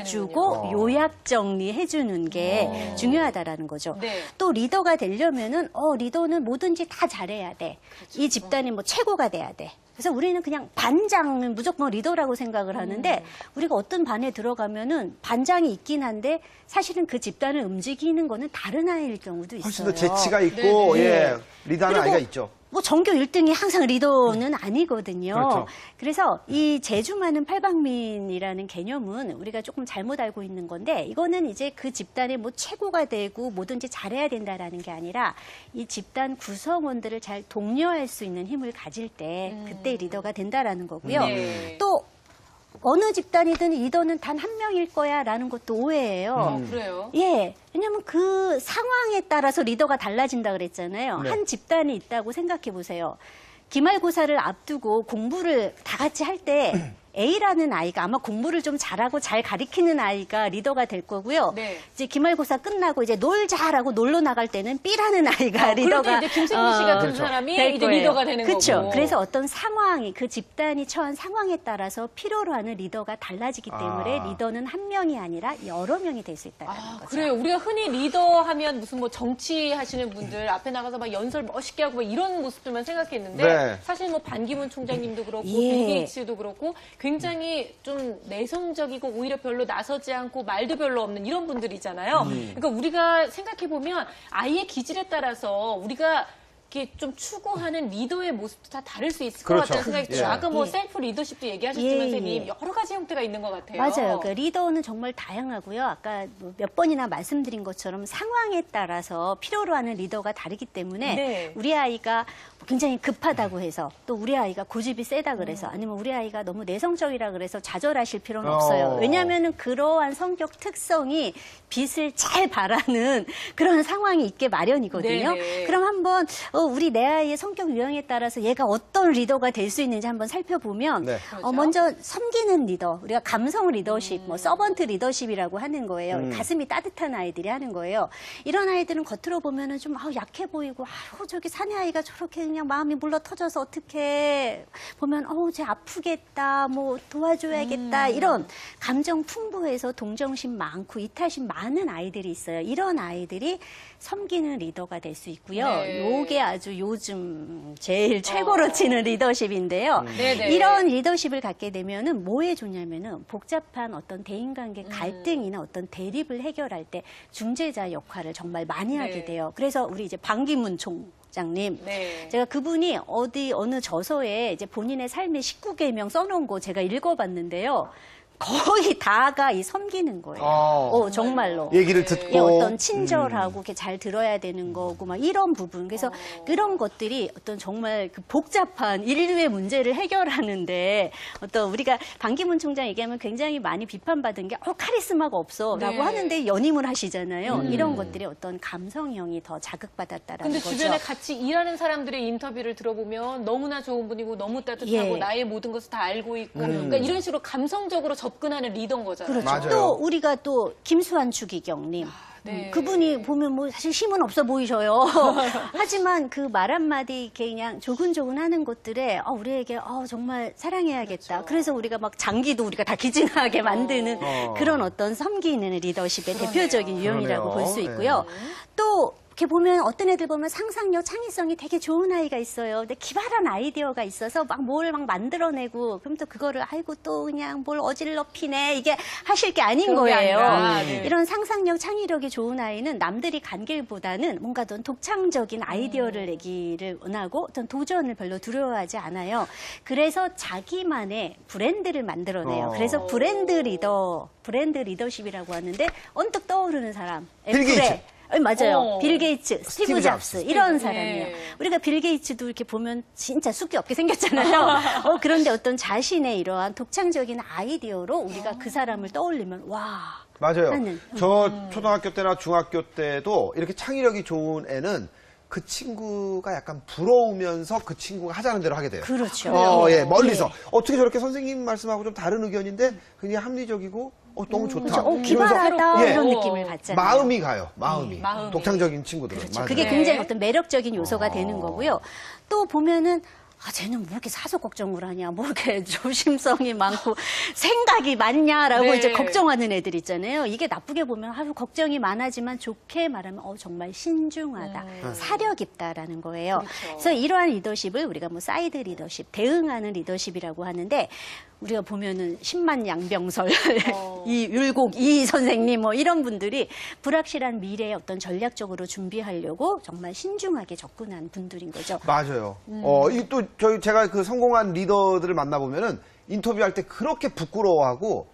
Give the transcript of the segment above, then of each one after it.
들어주고 요약 정리해주는 게 중요하다라는 거죠. 네. 또 리더가 되려면은 리더는 뭐든지 다 잘해야 돼. 이 집단이 뭐 최고가 돼야 돼. 그래서 우리는 그냥 반장은 무조건 리더라고 생각을 하는데 우리가 어떤 반에 들어가면은 반장이 있긴 한데 사실은 그 집단을 움직이는 거는 다른 아이일 경우도 있어요. 훨씬 더 재치가 있고 예, 리더하는 아이가 있죠. 뭐 전교 1등이 항상 리더는 아니거든요. 그렇죠. 그래서 이 재주 많은 팔방민이라는 개념은 우리가 조금 잘못 알고 있는 건데 이거는 이제 그 집단의 뭐 최고가 되고 뭐든지 잘해야 된다라는 게 아니라 이 집단 구성원들을 잘 독려할 수 있는 힘을 가질 때 그때 리더가 된다라는 거고요. 네. 또 어느 집단이든 리더는 단 한 명일 거야라는 것도 오해예요. 그래요? 예, 왜냐하면 그 상황에 따라서 리더가 달라진다 그랬잖아요. 네. 한 집단이 있다고 생각해 보세요. 기말고사를 앞두고 공부를 다 같이 할 때 A라는 아이가 아마 공부를 좀 잘하고 잘 가리키는 아이가 리더가 될 거고요. 네. 이제 기말고사 끝나고 이제 놀자라고 놀러 나갈 때는 B라는 아이가 리더가 그럴 때 이제 김승민 씨 같은 그렇죠. 사람이 될 이제 거예요. 리더가 되는 그렇죠. 거고. 그래서 어떤 상황이 그 집단이 처한 상황에 따라서 필요로 하는 리더가 달라지기 때문에 리더는 한 명이 아니라 여러 명이 될 수 있다는 거죠. 그래요. 우리가 흔히 리더 하면 무슨 뭐 정치하시는 분들 앞에 나가서 막 연설 멋있게 하고 막 이런 모습들만 생각했는데 네. 사실 뭐 반기문 총장님도 그렇고 예. 빌 게이츠도 그렇고 굉장히 좀 내성적이고 오히려 별로 나서지 않고 말도 별로 없는 이런 분들이잖아요. 그러니까 우리가 생각해 보면 아이의 기질에 따라서 우리가 이렇게 좀 추구하는 리더의 모습도 다 다를 수 있을 그렇죠. 것 같다는 생각이 들어요. 예. 아까 뭐 예. 셀프 리더십도 얘기하셨지만 예, 선생님 예. 여러 가지 형태가 있는 것 같아요. 맞아요. 그 리더는 정말 다양하고요. 아까 뭐몇 번이나 말씀드린 것처럼 상황에 따라서 필요로 하는 리더가 다르기 때문에 네. 우리 아이가 굉장히 급하다고 해서 또 우리 아이가 고집이 세다 그래서 아니면 우리 아이가 너무 내성적이라 그래서 좌절하실 필요는 없어요. 왜냐하면은 그러한 성격 특성이 빛을 잘 발하는 그런 상황이 있게 마련이거든요. 네네. 그럼 한번 우리 내 아이의 성격 유형에 따라서 얘가 어떤 리더가 될 수 있는지 한번 살펴보면 네. 그렇죠. 먼저 섬기는 리더, 우리가 감성 리더십, 뭐 서번트 리더십이라고 하는 거예요. 가슴이 따뜻한 아이들이 하는 거예요. 이런 아이들은 겉으로 보면은 좀 약해 보이고 저기 사내 아이가 저렇게 그냥 마음이 물러 터져서 어떻게 보면 쟤 아프겠다, 뭐 도와줘야겠다 이런 감정 풍부해서 동정심 많고 이타심 많은 아이들이 있어요. 이런 아이들이 섬기는 리더가 될 수 있고요. 네. 요게 아주 요즘 제일 최고로 치는 리더십인데요. 네네. 이런 리더십을 갖게 되면은 뭐에 좋냐면은 복잡한 어떤 대인관계 갈등이나 어떤 대립을 해결할 때 중재자 역할을 정말 많이 하게 네. 돼요. 그래서 우리 이제 반기문 총장님, 네. 제가 그분이 어느 저서에 이제 본인의 삶의 19계명 써놓은 거 제가 읽어봤는데요. 거의 다가 이 섬기는 거예요. 정말로. 얘기를 듣고 예, 어떤 친절하고 이렇게 잘 들어야 되는 거고 막 이런 부분. 그래서 그런 것들이 어떤 정말 그 복잡한 인류의 문제를 해결하는데 어떤 우리가 반기문 총장 얘기하면 굉장히 많이 비판받은 게 카리스마가 없어라고 네. 하는데 연임을 하시잖아요. 이런 것들이 어떤 감성형이 더 자극받았다라는 근데 거죠. 주변에 같이 일하는 사람들의 인터뷰를 들어보면 너무나 좋은 분이고 너무 따뜻하고 예. 나의 모든 것을 다 알고 있고 그러니까 이런 식으로 감성적으로 접근하는 리더인 거잖아요. 그렇죠. 맞아요. 또 우리가 또 김수환 추기경님. 네. 그분이 보면 뭐 사실 힘은 없어 보이셔요. 하지만 그 말 한마디 이렇게 그냥 조근조근 하는 것들에 우리에게 정말 사랑해야겠다. 그렇죠. 그래서 우리가 막 장기도 우리가 다 기증하게 만드는 그런 어떤 섬기는 리더십의 대표적인 유형이라고 그러네요. 볼 수 있고요. 또 이렇게 보면 어떤 애들 보면 상상력, 창의성이 되게 좋은 아이가 있어요. 근데 기발한 아이디어가 있어서 뭘 만들어내고 그럼 또 그거를 또 그냥 뭘 어질러 피네 이게 하실 게 아닌 그런 게 거예요. 아니라, 네. 이런 상상력, 창의력이 좋은 아이는 남들이 간 길보다는 뭔가 어떤 독창적인 아이디어를 내기를 원하고 어떤 도전을 별로 두려워하지 않아요. 그래서 자기만의 브랜드를 만들어내요. 그래서 브랜드 리더십이라고 하는데 언뜻 떠오르는 사람. 빌 애플의 게이츠. 맞아요. 빌 게이츠, 스티브 잡스 이런 네. 사람이에요. 우리가 빌 게이츠도 이렇게 보면 진짜 숫기 없게 생겼잖아요. 그런데 어떤 자신의 이러한 독창적인 아이디어로 우리가 그 사람을 떠올리면 와. 맞아요. 하는. 저 초등학교 때나 중학교 때도 이렇게 창의력이 좋은 애는 그 친구가 약간 부러우면서 그 친구가 하자는 대로 하게 돼요. 그렇죠. 예, 멀리서. 어떻게 저렇게 선생님 말씀하고 좀 다른 의견인데 굉장히 합리적이고 너무 좋다. 그렇죠. 이러면서 기발하다 예, 이런 느낌을 받잖아요. 마음이 가요. 마음이. 마음이. 독창적인 친구들은. 그렇죠. 맞아요. 그게 네. 굉장히 어떤 매력적인 요소가 되는 거고요. 또 보면은 아, 쟤는 뭐 이렇게 사서 걱정을 하냐, 뭐 이렇게 조심성이 많고 생각이 많냐라고 네. 이제 걱정하는 애들 있잖아요. 이게 나쁘게 보면 아유, 걱정이 많아지만 좋게 말하면 정말 신중하다, 사려 깊다라는 거예요. 그렇죠. 그래서 이러한 리더십을 우리가 뭐 사이드 리더십, 대응하는 리더십이라고 하는데 우리가 보면은 10만 양병설, 이 율곡 이 선생님 뭐 이런 분들이 불확실한 미래에 어떤 전략적으로 준비하려고 정말 신중하게 접근한 분들인 거죠. 맞아요. 이 또 제가 그 성공한 리더들을 만나보면은 인터뷰할 때 그렇게 부끄러워하고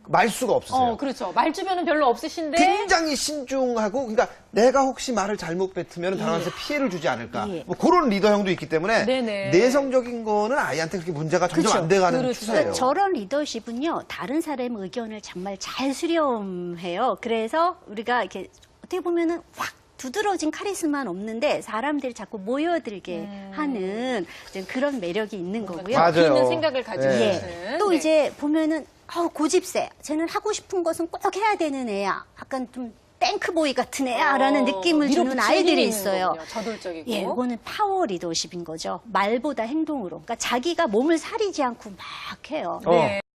말수가 없으세요. 그렇죠. 말주변은 별로 없으신데. 굉장히 신중하고, 그러니까 내가 혹시 말을 잘못 뱉으면 다른한테 피해를 주지 않을까. 뭐 그런 리더형도 있기 때문에 네네. 내성적인 거는 아이한테 그렇게 문제가 점점 그쵸. 안 돼가는 그렇죠. 추세예요. 저런 리더십은요, 다른 사람의 의견을 정말 잘 수렴해요. 그래서 우리가 이렇게 어떻게 보면은 확 두드러진 카리스마는 없는데 사람들이 자꾸 모여들게 하는 이제 그런 매력이 있는 거고요. 맞아요. 있는 생각을 가지고 네. 있는. 또 네. 이제 보면은 고집세. 쟤는 하고 싶은 것은 꼭 해야 되는 애야. 약간 좀 땡크보이 같은 애야라는 느낌을 주는 밀어붙이는 아이들이 힘이 있어요. 있는 거군요. 저돌적이고. 예, 이거는 파워 리더십인 거죠. 말보다 행동으로. 그러니까 자기가 몸을 사리지 않고 막 해요. 네.